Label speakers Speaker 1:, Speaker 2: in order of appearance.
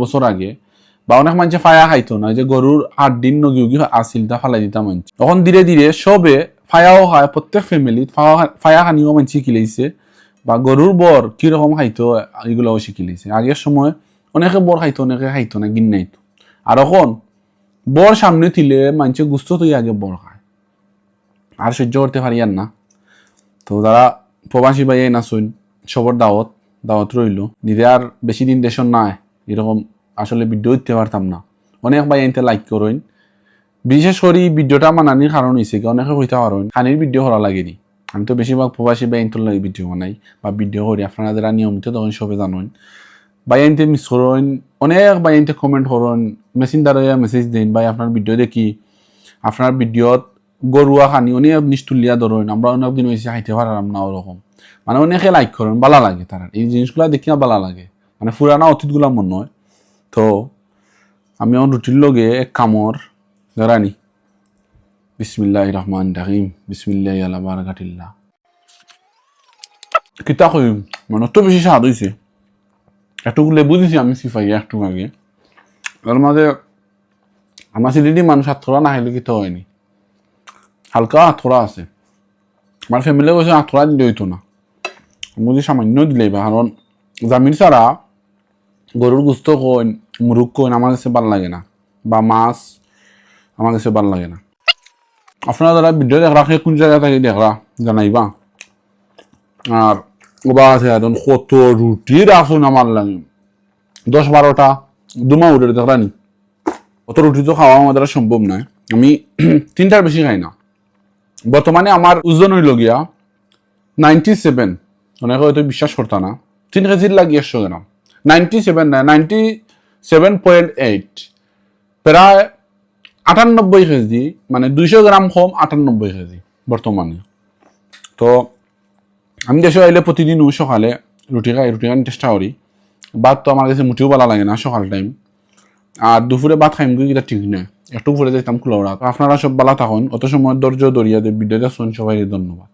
Speaker 1: বছর আগে বা অনেক মানুষে ফায়া খাইতো না, যে গরুর 8 দিন নগি উগি আসিল তা ফালাই দিতাম মানুষ। তখন ধীরে ধীরে সবে ফায়াও খায়, প্রত্যেক ফ্যামিলি ফায়া খানিও মানুষ শিখিলাইছে বা গরুর বর কিরকম খাইতো এগুলোও শিখিলাইছে। আগের সময় অনেকে বর খাইতো, অনেকে খাইতো না, গিন নাইতো। আর এখন বর সামনে থিলে মানুষের গুস্ত তুই আগে বর খায়, আর সহ্য করতে পারি আর না। তো যারা প্রবাসী ভাই নাচুন সবর দাওয়াত রইল। নিজে আর বেশি দিন দেশন নাই, এরকম আসলে ভিডিও দিতে পারতাম না। অনেক ভাই আনতে লাইক করেন, বিশেষ করে ভিডিওটা মানানির কারণ হয়েছে কি অনেকে হইতে পারেন খানির ভিডিও করা লাগেনি। আমি তো বেশিরভাগ প্রবাসী ভাই আনতে লাগে ভিডিও বানাই বা ভিডিও করি, আপনারা যারা নিয়মিত তখন সবে জানেন। ভাই আনতে মিস করেন, অনেক ভাই আনতে কমেন্ট করেন, মেসেঞ্জারে মেসেজ দিন, ভাই আপনার ভিডিও দেখি, আপনার ভিডিওত গরুয়া খানি অনেক নিষ্ঠুলিয়া ধরেন, আমরা অনেক দিন হয়েছে খাইতে পারলাম না ওরকম। মানে অনেকে লাইক করেন, ভালো লাগে তারা এই জিনিসগুলো দেখিয়া ভালো লাগে, মানে পুরানা অতীতগুলা মনে হয়। তো আমি আমার রুটির লগে এক কামর ধরানি বিসমিল্লাহির রহমানির রহিম, বিসমিল্লাহি আলা বারাকাতিল্লাহ। কিতা কই মানে তো বেশি স্বাদ হয়েছে, একটু লেবু দিছি আমি সিফাই একটু আগে। তার মাঝে আমার সিলিটি মানুষ আত্মরা না খাইলে কিতা হয়নি, হালকা আত্মরা আছে। আমার ফ্যামিলি বসে আত্মরা দিলে হইতো না, বুঝি সামান্য দিলেই বা, কারণ জামিন ছাড়া গরুর গুস্ত কইন মুরুগ কইন আমার কাছে ভালো লাগে না, বা মাছ আমার কাছে ভালো লাগে না। আপনারা যারা ভিডিও দেখরা সে কোন জায়গা থেকে দেখরা জানাইবা। আর ওবা আছে এখন কত রুটির আসুন আমার লাগে 10-12টা দুমা উঠে দেখরা নি, অত রুটি তো খাওয়া আমাদের সম্ভব নয়। আমি 3টার বেশি খাই না। বর্তমানে আমার ওজন হইল গিয়া 97, অনেকে হয়তো বিশ্বাস করতা না, 3 কেজির লাগি 100 গ্রাম, 97 না 97.8, প্রায় 98 কেজি, মানে 200 গ্রাম কম 98 কেজি বর্তমানে। তো আমি দেশে আইলে প্রতিদিন সকালে রুটি খাই চেষ্টা করি। ভাত তো আমার কাছে মুঠেও ভালো লাগে না সকাল টাইম, আর দুপুরে ভাত খাইম কি এটা ঠিক নয়, একটু উপরে যাইতাম খোলা। আপনারা সব ভালো থাকুন, অত সময় ধৈর্য ধরিয়া ভিডিও দেখুন, সবাই ধন্যবাদ।